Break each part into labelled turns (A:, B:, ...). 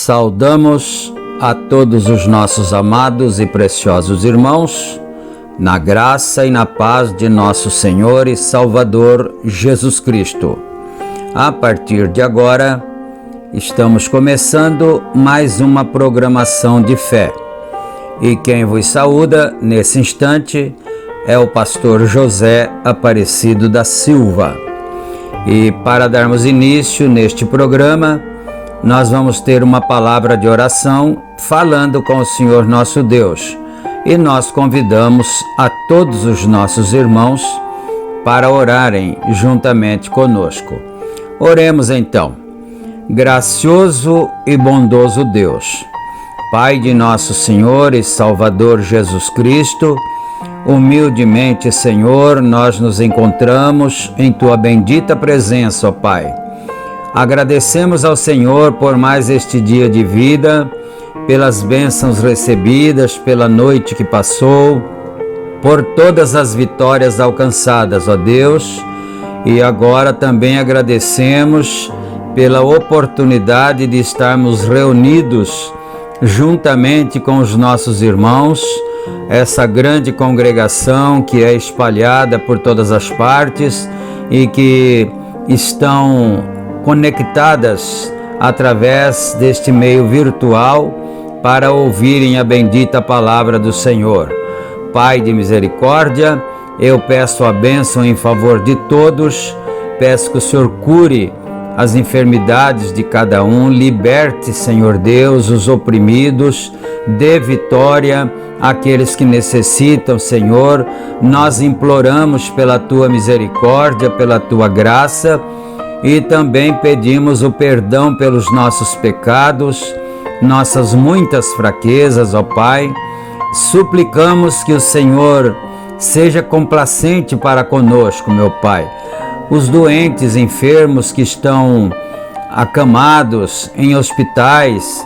A: Saudamos a todos os nossos amados e preciosos irmãos, na graça e na paz de nosso Senhor e Salvador Jesus Cristo. A partir de agora, estamos começando mais uma programação de fé. E quem vos saúda nesse instante é o pastor José Aparecido da Silva. E para darmos início neste programa, nós vamos ter uma palavra de oração falando com o Senhor nosso Deus. E nós convidamos a todos os nossos irmãos para orarem juntamente conosco. Oremos então. Gracioso e bondoso Deus, Pai de nosso Senhor e Salvador Jesus Cristo, humildemente, Senhor, nós nos encontramos em Tua bendita presença, ó Pai. Agradecemos ao Senhor por mais este dia de vida, pelas bênçãos recebidas, pela noite que passou, por todas as vitórias alcançadas, ó Deus, e agora também agradecemos pela oportunidade de estarmos reunidos juntamente com os nossos irmãos, essa grande congregação que é espalhada por todas as partes e que estão conectadas através deste meio virtual para ouvirem a bendita palavra do Senhor. Pai de misericórdia, eu peço a bênção em favor de todos, peço que o Senhor cure as enfermidades de cada um, liberte, Senhor Deus, os oprimidos, dê vitória àqueles que necessitam, Senhor. Nós imploramos pela Tua misericórdia, pela Tua graça e também pedimos o perdão pelos nossos pecados, nossas muitas fraquezas, ó Pai. Suplicamos que o Senhor seja complacente para conosco, meu Pai. Os doentes, enfermos que estão acamados em hospitais,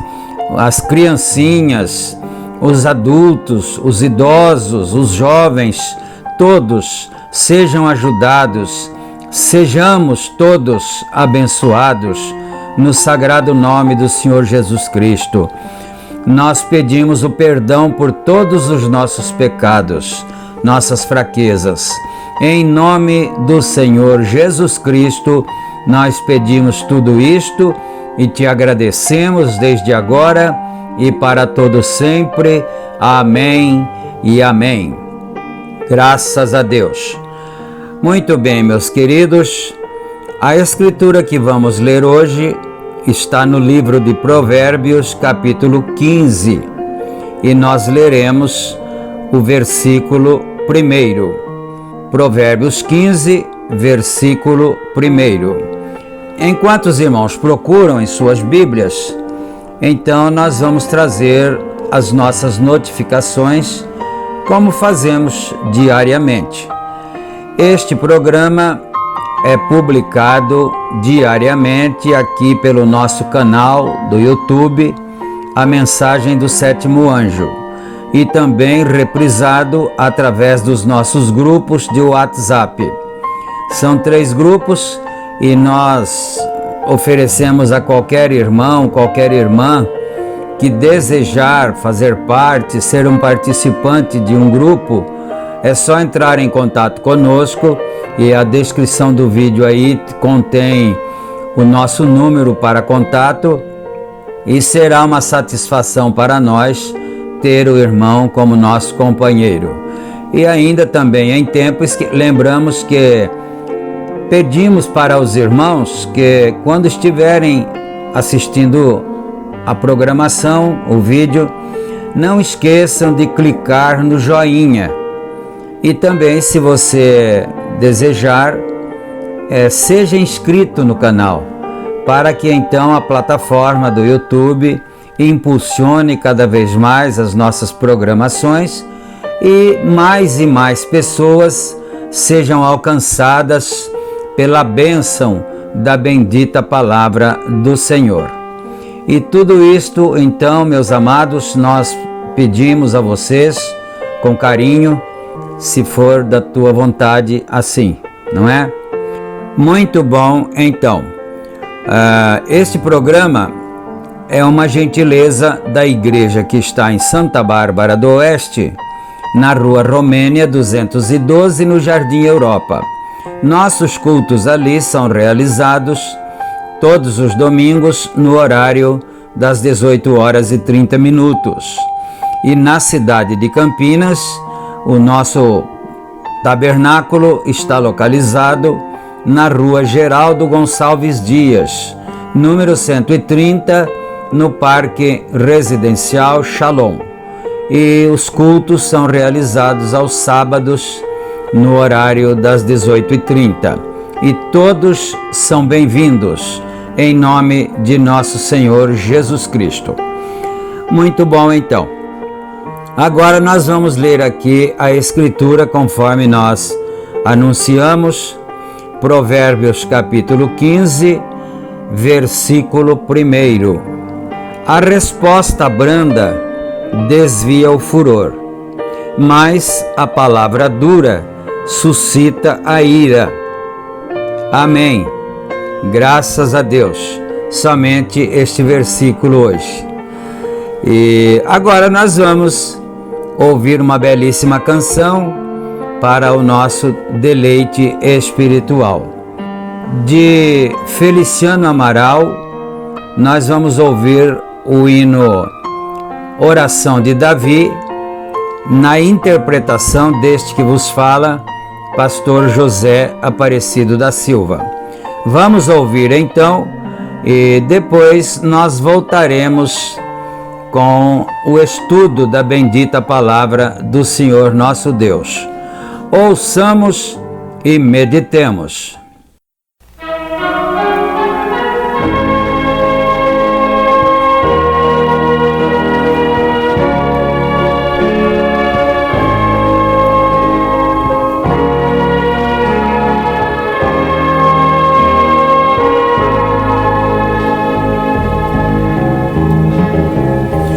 A: as criancinhas, os adultos, os idosos, os jovens, todos sejam ajudados, sejamos todos abençoados no sagrado nome do Senhor Jesus Cristo. Nós pedimos o perdão por todos os nossos pecados, nossas fraquezas. Em nome do Senhor Jesus Cristo, nós pedimos tudo isto e te agradecemos desde agora e para todo sempre. Amém e amém. Graças a Deus. Muito bem, meus queridos, a escritura que vamos ler hoje está no livro de Provérbios, capítulo 15, e nós leremos o versículo 1. Provérbios 15, versículo 1. Enquanto os irmãos procuram em suas Bíblias, então nós vamos trazer as nossas notificações, como fazemos diariamente. Este programa é publicado diariamente aqui pelo nosso canal do YouTube, A Mensagem do Sétimo Anjo, e também reprisado através dos nossos grupos de WhatsApp. São 3 grupos e nós oferecemos a qualquer irmão, qualquer irmã que desejar fazer parte, ser um participante de um grupo, é só entrar em contato conosco e a descrição do vídeo aí contém o nosso número para contato e será uma satisfação para nós ter o irmão como nosso companheiro. E ainda também em tempos que lembramos que pedimos para os irmãos que quando estiverem assistindo a programação, o vídeo, não esqueçam de clicar no joinha. E também, se você desejar, seja inscrito no canal, para que então a plataforma do YouTube impulsione cada vez mais as nossas programações e mais pessoas sejam alcançadas pela bênção da bendita palavra do Senhor. E tudo isto, então, meus amados, nós pedimos a vocês com carinho, se for da tua vontade assim, não é? Muito bom, então. Este programa é uma gentileza da igreja que está em Santa Bárbara do Oeste, na Rua Romênia 212, no Jardim Europa. Nossos cultos ali são realizados todos os domingos no horário das 18h30. E na cidade de Campinas, o nosso tabernáculo está localizado na Rua Geraldo Gonçalves Dias, número 130, no Parque Residencial Shalom. E os cultos são realizados aos sábados, no horário das 18h30. E todos são bem-vindos, em nome de nosso Senhor Jesus Cristo. Muito bom, então. Agora nós vamos ler aqui a Escritura conforme nós anunciamos, Provérbios capítulo 15, versículo 1. A resposta branda desvia o furor, mas a palavra dura suscita a ira. Amém. Graças a Deus. Somente este versículo hoje. E agora nós vamos ouvir uma belíssima canção para o nosso deleite espiritual. De Feliciano Amaral, nós vamos ouvir o hino Oração de Davi, na interpretação deste que vos fala, pastor José Aparecido da Silva. Vamos ouvir então e depois nós voltaremos com o estudo da bendita palavra do Senhor nosso Deus. Ouçamos e meditemos.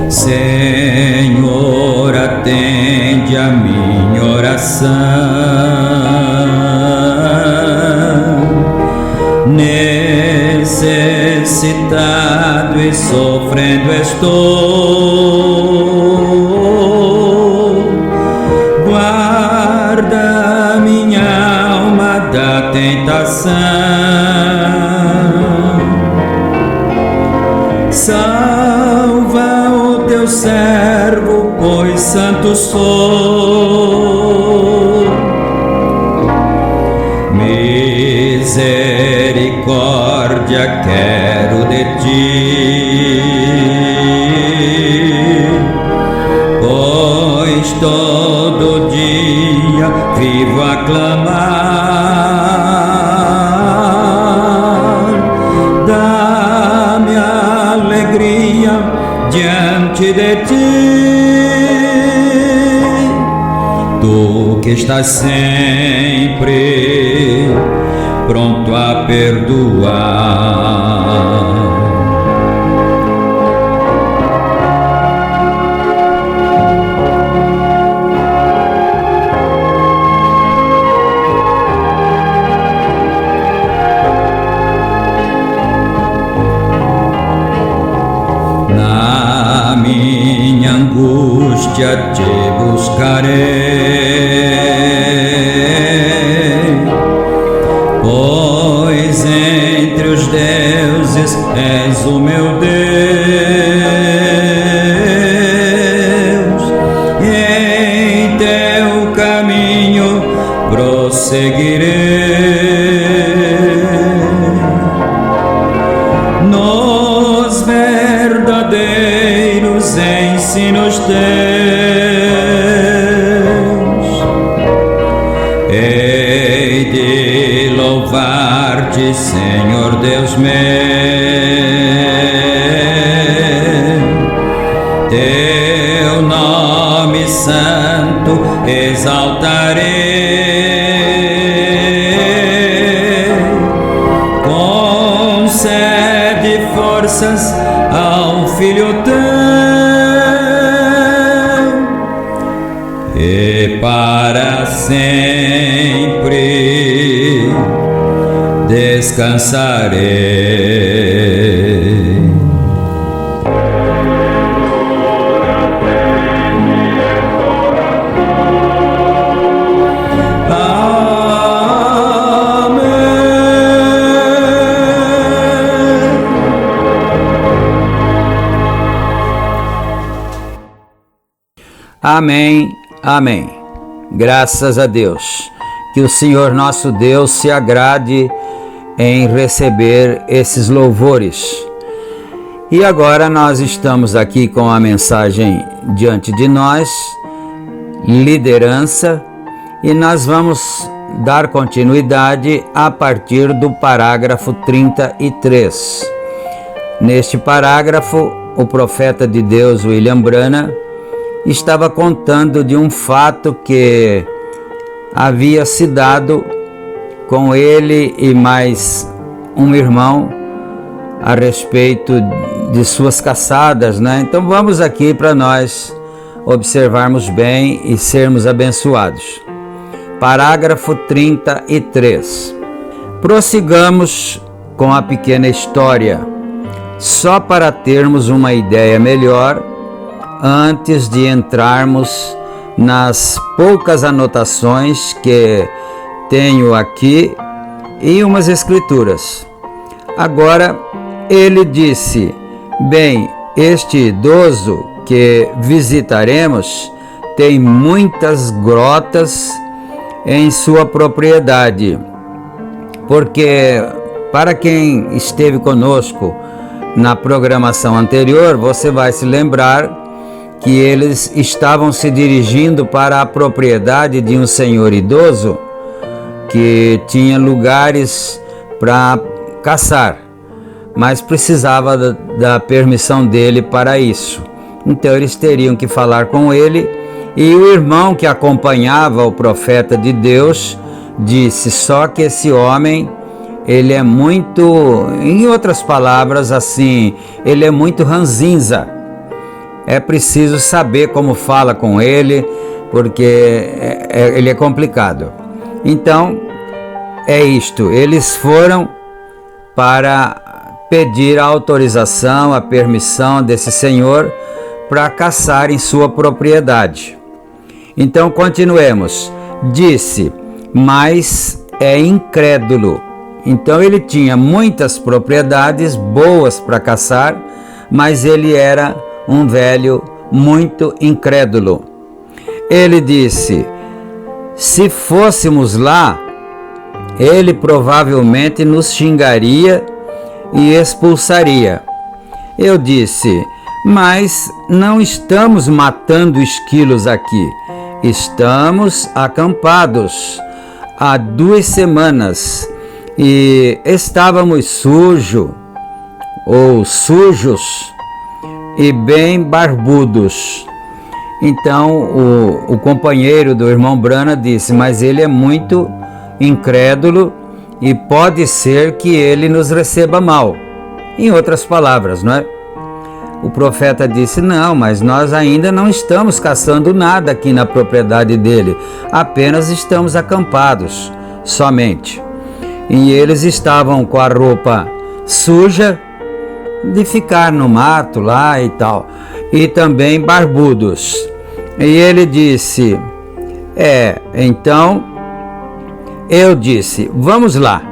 B: Senhor, atende a minha oração. Necessitado e sofrendo estou. Guarda minha alma da tentação. Salva o teu servo, pois santo sou. Misericórdia quero de ti, pois todo dia vivo a clamar. Dá-me alegria diante de ti, tu que estás sempre pronto a perdoar. Na minha angústia te buscarei, pois entre os deuses és o meu Deus. Em teu caminho prosseguirei, nos verdadeiros ensinos teus. Hei de louvar-te, Senhor Deus meu, teu nome santo exaltarei. Concede forças ao Filho teu, e para sempre descansarei.
A: Amém, amém. Graças a Deus. Que o Senhor nosso Deus se agrade em receber esses louvores. E agora nós estamos aqui com a mensagem diante de nós, liderança, e nós vamos dar continuidade a partir do parágrafo 33. Neste parágrafo, o profeta de Deus, William Branham, estava contando de um fato que havia se dado com ele e mais um irmão a respeito de suas caçadas, né? Então vamos aqui para nós observarmos bem e sermos abençoados. Parágrafo 33. Prossigamos com a pequena história, só para termos uma ideia melhor antes de entrarmos nas poucas anotações que tenho aqui e umas escrituras. Agora, ele disse: bem, este idoso que visitaremos tem muitas grotas em sua propriedade, porque Para quem esteve conosco na programação anterior, você vai se lembrar que eles estavam se dirigindo para a propriedade de um senhor idoso que tinha lugares para caçar, mas precisava da permissão dele para isso. Então eles teriam que falar com ele, e o irmão que acompanhava o profeta de Deus disse: só que esse homem, ele é muito, em outras palavras assim, ele é muito ranzinza. É preciso saber como fala com ele, porque ele é complicado. Então, é isto. Eles foram para pedir a autorização, a permissão desse senhor para caçar em sua propriedade. Então, continuemos. Disse, mas é incrédulo. Então, ele tinha muitas propriedades boas para caçar, mas ele era um velho muito incrédulo. Ele disse: se fôssemos lá, ele provavelmente nos xingaria e expulsaria. Eu disse: mas não estamos matando esquilos aqui, estamos acampados há 2 semanas e estávamos sujos e bem barbudos. Então o companheiro do irmão Brana disse: mas ele é muito incrédulo e pode ser que ele nos receba mal. Em outras palavras, não é? O profeta disse: não, mas nós ainda não estamos caçando nada aqui na propriedade dele, apenas estamos acampados, somente. E eles estavam com a roupa suja de ficar no mato lá e tal, e também barbudos. E ele disse: então eu disse: vamos lá.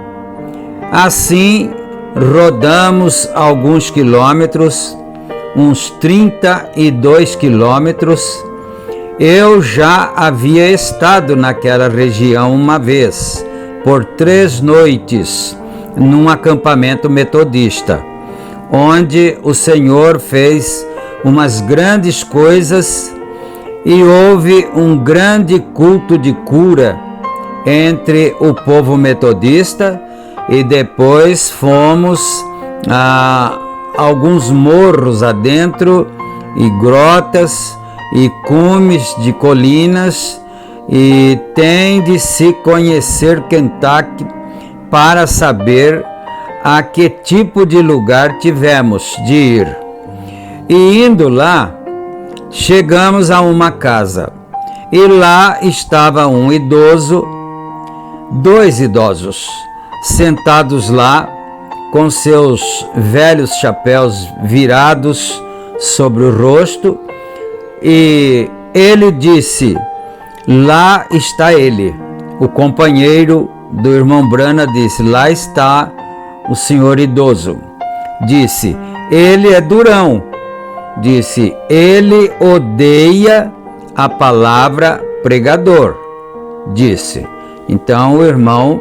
A: Assim rodamos alguns quilômetros, uns 32 quilômetros. Eu já havia estado naquela região uma vez, por 3 noites, num acampamento metodista, onde o Senhor fez umas grandes coisas e houve um grande culto de cura entre o povo metodista, e depois fomos a alguns morros adentro e grotas e cumes de colinas, e tem de se conhecer Kentucky para saber a que tipo de lugar tivemos de ir. E indo lá, chegamos a uma casa, e lá estava um idoso, 2 idosos, sentados lá, com seus velhos chapéus virados sobre o rosto, e ele disse: lá está ele. O companheiro do irmão Brana disse: lá está o senhor idoso. Disse: ele é durão. Disse: ele odeia a palavra pregador. Disse. Então o irmão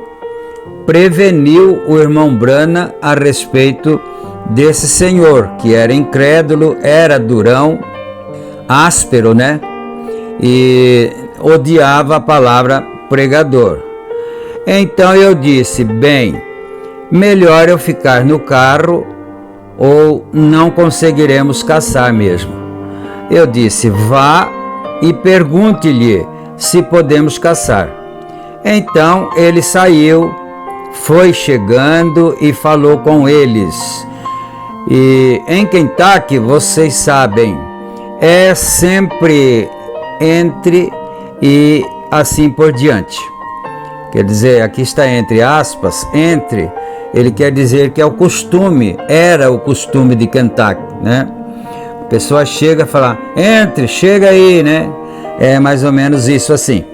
A: preveniu o irmão Brana a respeito desse senhor, que era incrédulo, era durão, áspero, né? E odiava a palavra pregador. Então eu disse: bem, melhor eu ficar no carro, ou não conseguiremos caçar mesmo. Eu disse: vá e pergunte-lhe se podemos caçar. Então ele saiu, foi chegando e falou com eles. E em Kentucky, vocês sabem, é sempre entre e assim por diante. Quer dizer, aqui está entre aspas, entre, ele quer dizer que é o costume, era o costume de Kentucky, né? A pessoa chega e fala: entre, chega aí, né? É mais ou menos isso assim.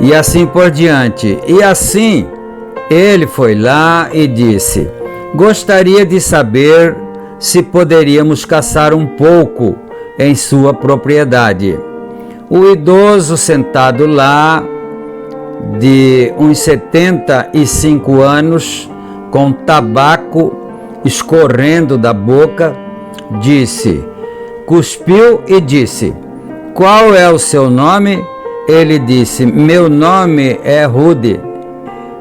A: E assim por diante. E assim, ele foi lá e disse: gostaria de saber se poderíamos caçar um pouco em sua propriedade. O idoso sentado lá, de uns 75 anos, com tabaco escorrendo da boca, cuspiu e disse: qual é o seu nome? Ele disse: meu nome é Rude.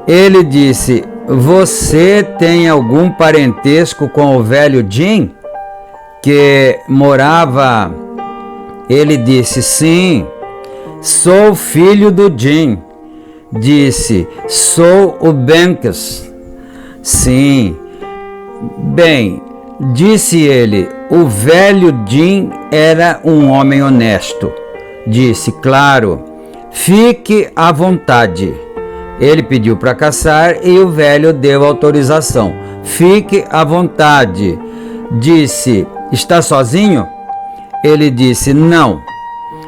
A: Ele disse: você tem algum parentesco com o velho Jim, que morava? Ele disse: sim, sou filho do Jim. Disse: sou o Banks. Sim. Bem, disse ele, o velho Jim era um homem honesto. Disse: claro, fique à vontade. Ele pediu para caçar e o velho deu autorização. Fique à vontade. Disse: está sozinho? Ele disse: não,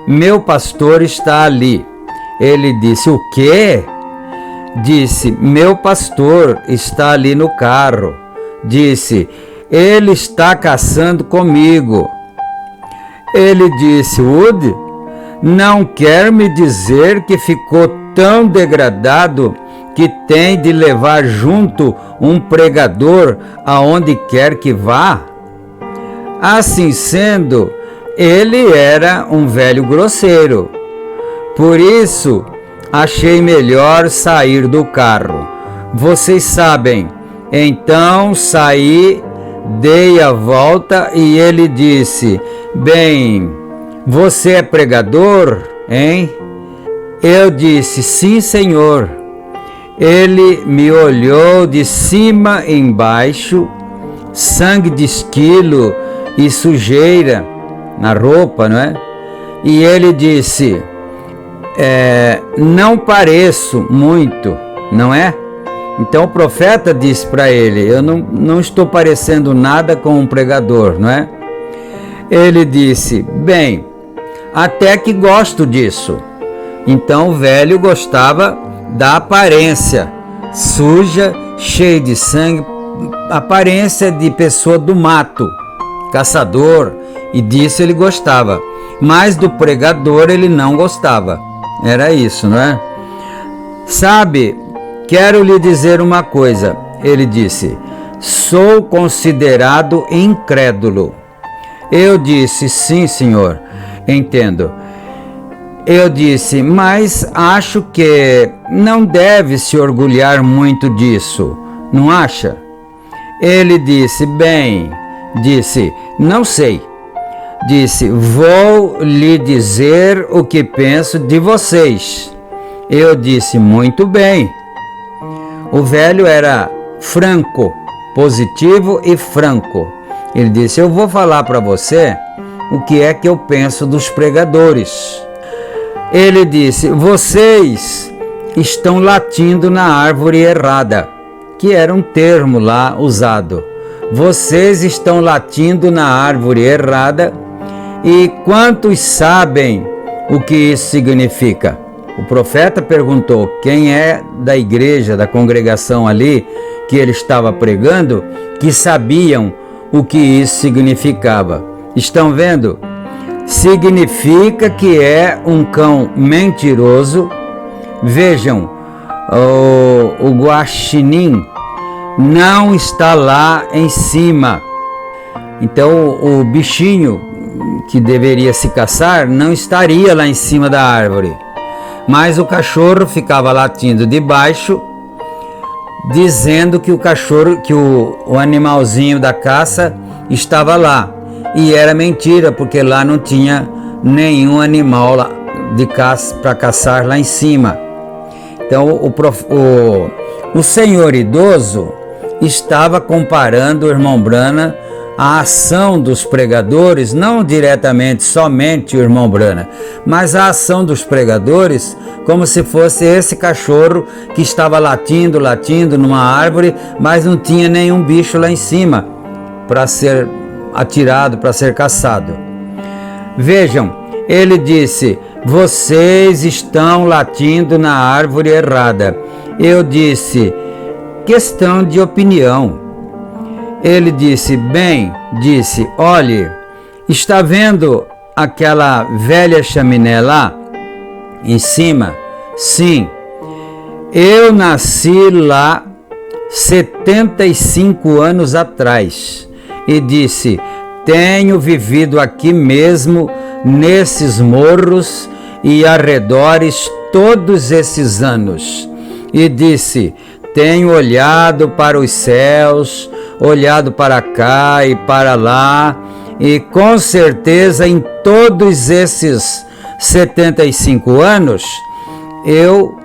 A: meu pastor está ali. Ele disse: o quê? Disse: meu pastor está ali no carro. Disse: ele está caçando comigo. Ele disse: Wood, não quer me dizer que ficou tão degradado que tem de levar junto um pregador aonde quer que vá? Assim sendo, ele era um velho grosseiro. Por isso, achei melhor sair do carro. Vocês sabem. Então saí, dei a volta e ele disse: bem, você é pregador, hein? Eu disse: sim, senhor. Ele me olhou de cima embaixo, sangue de esquilo e sujeira na roupa, não é? E ele disse: não pareço muito, não é? Então o profeta disse para ele: eu não estou parecendo nada com um pregador, não é? Ele disse: bem, até que gosto disso. Então o velho gostava da aparência suja, cheia de sangue, aparência de pessoa do mato, caçador, e disso ele gostava. Mas do pregador ele não gostava. Era isso, não é? Sabe, quero lhe dizer uma coisa. Ele disse: sou considerado incrédulo. Eu disse: sim, senhor, entendo. Eu disse: mas acho que não deve se orgulhar muito disso, não acha? Ele disse: bem, não sei. Disse: vou lhe dizer o que penso de vocês. Eu disse: muito bem. O velho era franco, positivo e franco. Ele disse: eu vou falar para você o que é que eu penso dos pregadores. Ele disse: vocês estão latindo na árvore errada, que era um termo lá usado. Vocês estão latindo na árvore errada. E quantos sabem o que isso significa? O profeta perguntou quem é da igreja, da congregação ali, que ele estava pregando, que sabiam o que isso significava. Estão vendo? Significa que é um cão mentiroso. Vejam, o guaxinim não está lá em cima. Então o bichinho que deveria se caçar não estaria lá em cima da árvore. Mas o cachorro ficava latindo de baixo, dizendo que o animalzinho da caça estava lá. E era mentira, porque lá não tinha nenhum animal de caça para caçar lá em cima. Então o senhor idoso estava comparando, o irmão Brana, a ação dos pregadores, não diretamente, somente o irmão Brana, mas a ação dos pregadores, como se fosse esse cachorro que estava latindo numa árvore, mas não tinha nenhum bicho lá em cima para ser atirado, para ser caçado. Vejam, ele disse: vocês estão latindo na árvore errada. Eu disse: questão de opinião. Ele disse: bem, olhe, está vendo aquela velha chaminé lá em cima? Sim, eu nasci lá 75 anos atrás e disse: tenho vivido aqui mesmo, nesses morros e arredores todos esses anos. E disse: tenho olhado para os céus, olhado para cá e para lá, e com certeza em todos esses 75 anos eu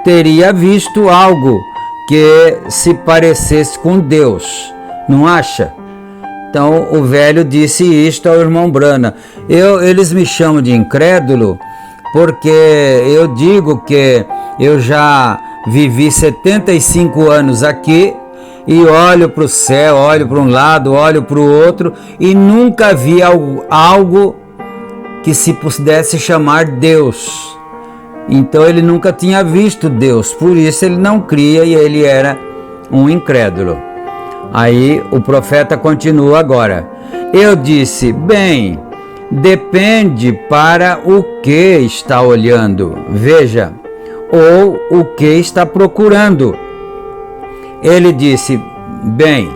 A: teria visto algo que se parecesse com Deus, não acha? Então o velho disse isto ao irmão Brana. Eles me chamam de incrédulo porque eu digo que eu já vivi 75 anos aqui e olho para o céu, olho para um lado, olho para o outro e nunca vi algo que se pudesse chamar Deus. Então ele nunca tinha visto Deus, por isso ele não cria e ele era um incrédulo. Aí o profeta continua agora. Eu disse: bem, depende para o que está olhando, veja, ou o que está procurando. Ele disse: bem,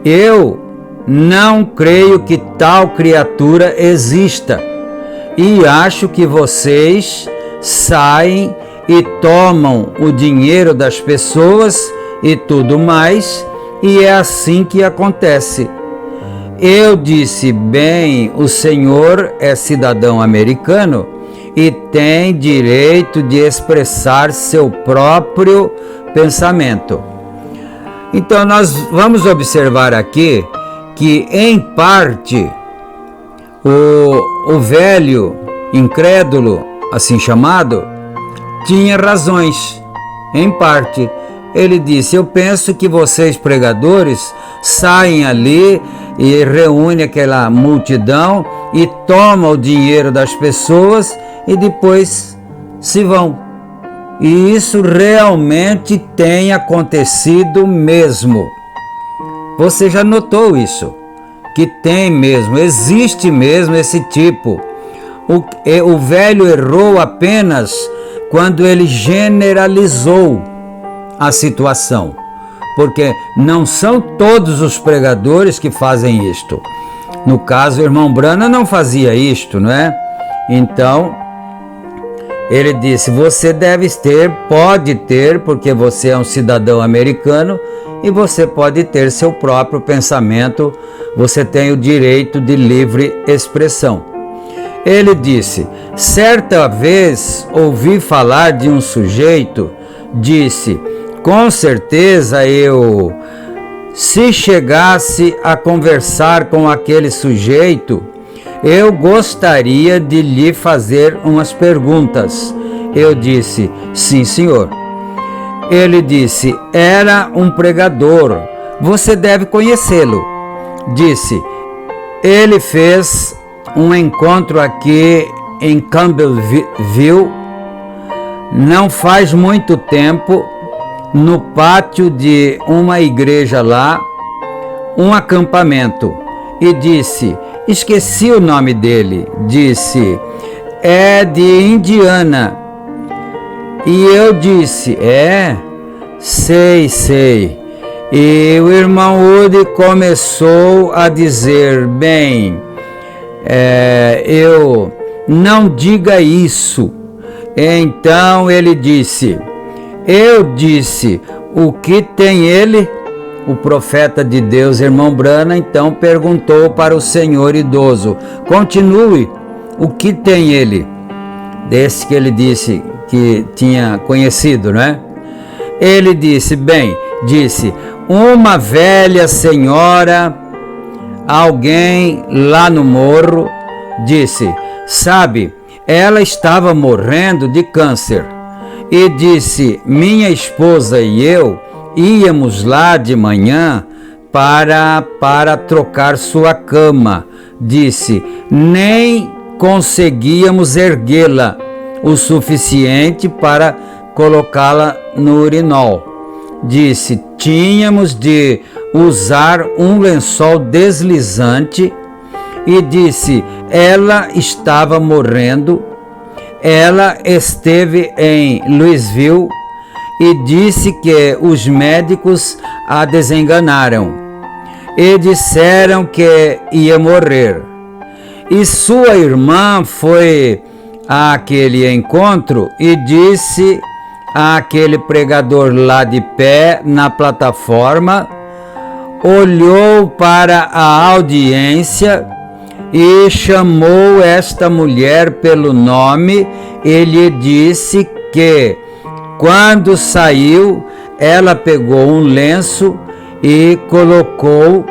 A: eu não creio que tal criatura exista e acho que vocês saem e tomam o dinheiro das pessoas e tudo mais, e é assim que acontece. Eu disse: bem, o senhor é cidadão americano e tem direito de expressar seu próprio pensamento. Então nós vamos observar aqui que em parte o velho incrédulo, assim chamado, tinha razões. Em parte ele disse: eu penso que vocês pregadores saem ali e reúnem aquela multidão e tomam o dinheiro das pessoas e depois se vão. E isso realmente tem acontecido mesmo. Você já notou isso? Que tem mesmo, existe mesmo esse tipo. O velho errou apenas quando ele generalizou a situação, porque não são todos os pregadores que fazem isto. No caso, o irmão Brana não fazia isto, não é? Então, ele disse: você deve ter, pode ter, porque você é um cidadão americano e você pode ter seu próprio pensamento, você tem o direito de livre expressão. Ele disse: certa vez ouvi falar de um sujeito, disse: com certeza se chegasse a conversar com aquele sujeito, eu gostaria de lhe fazer umas perguntas. Eu disse: sim, senhor. Ele disse: era um pregador, você deve conhecê-lo. Disse: ele fez um encontro aqui em Campbellville, não faz muito tempo, no pátio de uma igreja lá, um acampamento. E disse: esqueci o nome dele. Disse: é de Indiana. E eu disse: sei. E o irmão Woody começou a dizer: bem, eu não diga isso. Então ele disse: eu disse: o que tem ele? O profeta de Deus, irmão Brana, então perguntou para o senhor idoso: continue, o que tem ele? Desse que ele disse que tinha conhecido, não é? Ele disse: bem, uma velha senhora, alguém lá no morro, disse: sabe, ela estava morrendo de câncer. E disse: minha esposa e eu íamos lá de manhã para trocar sua cama. Disse: nem conseguíamos erguê-la o suficiente para colocá-la no urinol. Disse: tínhamos de usar um lençol deslizante. E disse: ela estava morrendo. Ela esteve em Louisville e disse que os médicos a desenganaram e disseram que ia morrer. E sua irmã foi àquele encontro e disse àquele pregador lá de pé na plataforma, olhou para a audiência e chamou esta mulher pelo nome e lhe disse que, quando saiu, ela pegou um lenço e colocou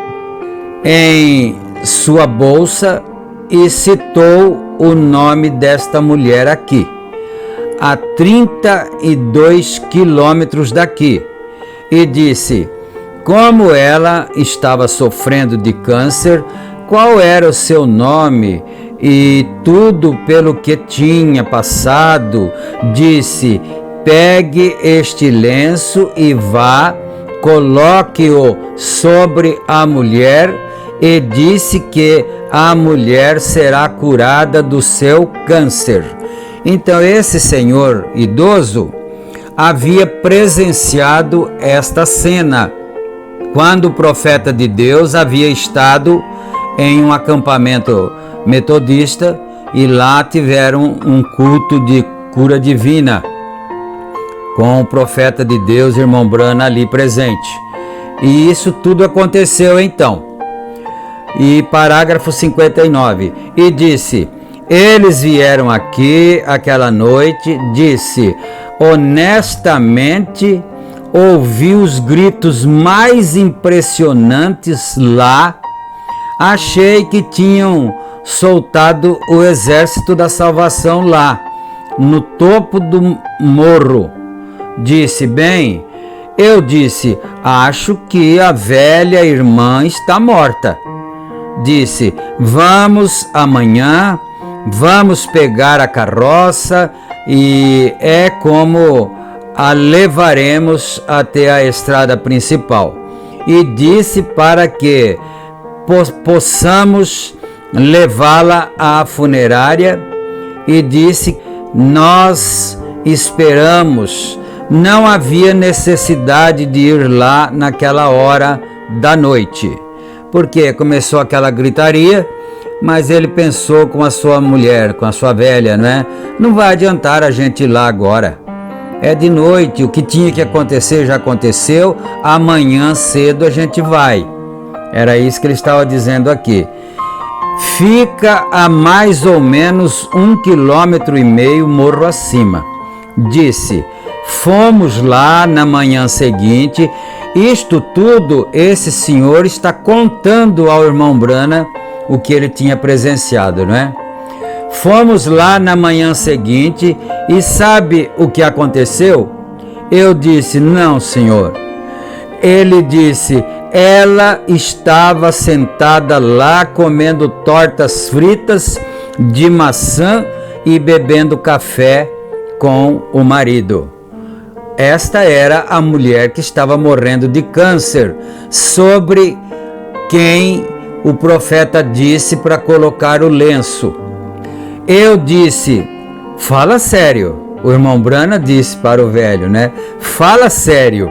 A: em sua bolsa e citou o nome desta mulher aqui, a 32 quilômetros daqui, e disse como ela estava sofrendo de câncer, qual era o seu nome e tudo pelo que tinha passado. Disse: pegue este lenço e vá, coloque-o sobre a mulher, e disse que a mulher será curada do seu câncer. Então esse senhor idoso havia presenciado esta cena quando o profeta de Deus havia estado em um acampamento metodista e lá tiveram um culto de cura divina com o profeta de Deus, irmão Brana, ali presente. E isso tudo aconteceu então. E parágrafo 59, e disse: eles vieram aqui aquela noite, disse, honestamente ouvi os gritos mais impressionantes lá, achei que tinham soltado o exército da salvação lá, no topo do morro. Disse: bem, eu disse, acho que a velha irmã está morta. Disse: vamos amanhã, vamos pegar a carroça e é como a levaremos até a estrada principal. E disse para que possamos levá-la à funerária, e disse: nós esperamos. Não havia necessidade de ir lá naquela hora da noite, porque começou aquela gritaria, mas ele pensou com a sua mulher, com a sua velha, né? Não vai adiantar a gente ir lá agora. É de noite, o que tinha que acontecer já aconteceu, amanhã cedo a gente vai. Era isso que ele estava dizendo aqui. Fica a mais ou menos 1,5 km morro acima. Disse: fomos lá na manhã seguinte. Isto tudo, esse senhor está contando ao irmão Brana o que ele tinha presenciado, não é? Fomos lá na manhã seguinte e sabe o que aconteceu? Eu disse: não, senhor. Ele disse: ela estava sentada lá comendo tortas fritas de maçã e bebendo café com o marido. Esta era a mulher que estava morrendo de câncer, sobre quem o profeta disse para colocar o lenço. Eu disse: fala sério. O irmão Brana disse para o velho, né? Fala sério.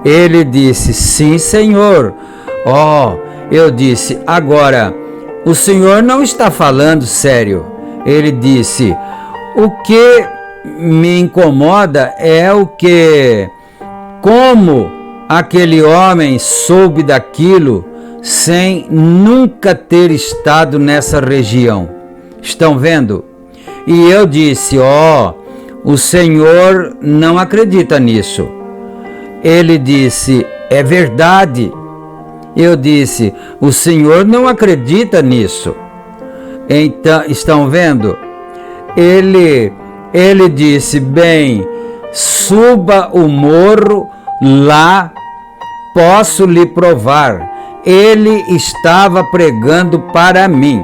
A: Ele disse: sim, senhor. Eu disse: agora, o senhor não está falando sério. Ele disse: o que me incomoda é o que, como aquele homem soube daquilo sem nunca ter estado nessa região. Estão vendo? E eu disse: o senhor não acredita nisso. Ele disse: é verdade. Eu disse: o senhor não acredita nisso. Então, estão vendo? Ele disse: bem, suba o morro lá, posso lhe provar. Ele estava pregando para mim.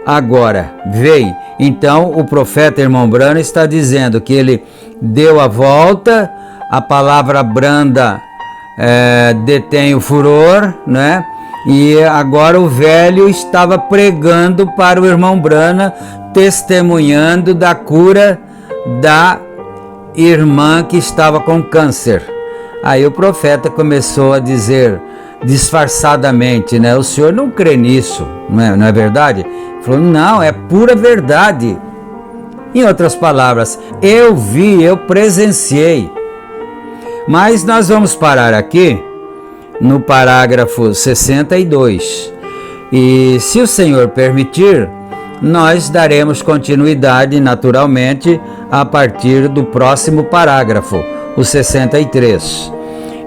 A: Agora, vem. Então, o profeta irmão Brana está dizendo que ele deu a volta, a palavra branda detém o furor, né? E agora o velho estava pregando para o irmão Brana, testemunhando da cura da irmã que estava com câncer. Aí o profeta começou a dizer disfarçadamente, né? O senhor não crê nisso, não é verdade? Ele falou, não, é pura verdade. Em outras palavras, eu vi, eu presenciei. Mas nós vamos parar aqui no parágrafo 62. E se o Senhor permitir, nós daremos continuidade naturalmente a partir do próximo parágrafo, o 63.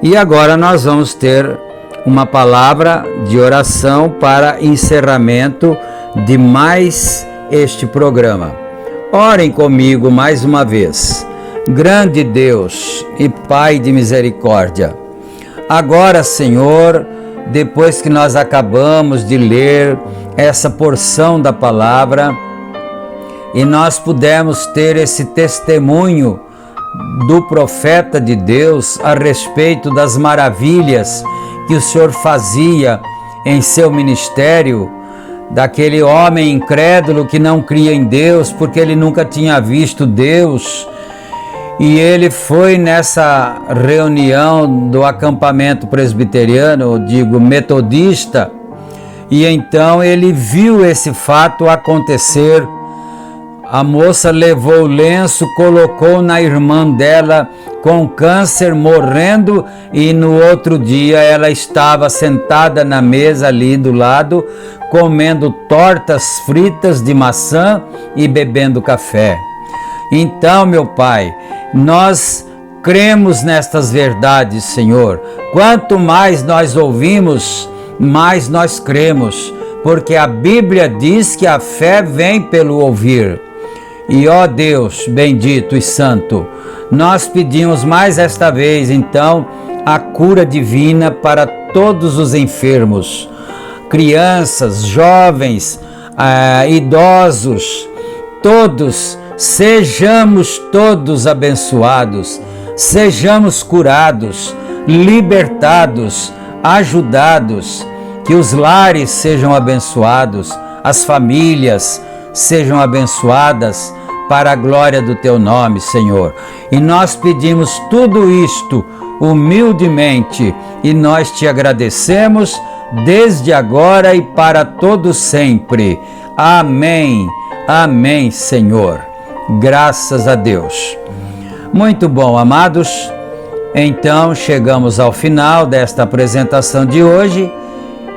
A: E agora nós vamos ter uma palavra de oração para encerramento de mais este programa. Orem comigo mais uma vez. Grande Deus e Pai de misericórdia, agora, Senhor, depois que nós acabamos de ler essa porção da palavra e nós pudemos ter esse testemunho do profeta de Deus a respeito das maravilhas que o Senhor fazia em seu ministério, daquele homem incrédulo que não cria em Deus porque ele nunca tinha visto Deus, e ele foi nessa reunião do acampamento presbiteriano, digo metodista, e então ele viu esse fato acontecer. A moça levou o lenço, colocou na irmã dela com câncer, morrendo, e no outro dia ela estava sentada na mesa ali do lado, comendo tortas fritas de maçã e bebendo café. Então, meu Pai, nós cremos nestas verdades, Senhor. Quanto mais nós ouvimos, mais nós cremos, porque a Bíblia diz que a fé vem pelo ouvir. E ó Deus bendito e santo, nós pedimos mais esta vez, então, a cura divina para todos os enfermos, crianças, jovens, idosos, todos. Sejamos todos abençoados, sejamos curados, libertados, ajudados, que os lares sejam abençoados, as famílias sejam abençoadas para a glória do Teu nome, Senhor. E nós pedimos tudo isto humildemente e nós Te agradecemos desde agora e para todo sempre. Amém, amém, Senhor. Graças a Deus. Muito bom, amados. Então chegamos ao final desta apresentação de hoje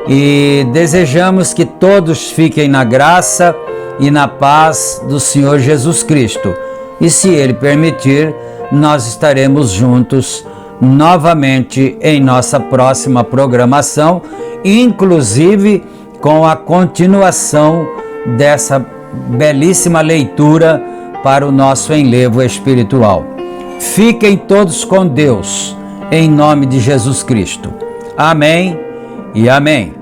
A: e desejamos que todos fiquem na graça e na paz do Senhor Jesus Cristo. E se Ele permitir, nós estaremos juntos novamente em nossa próxima programação, inclusive com a continuação dessa belíssima leitura para o nosso enlevo espiritual. Fiquem todos com Deus, em nome de Jesus Cristo. Amém e amém.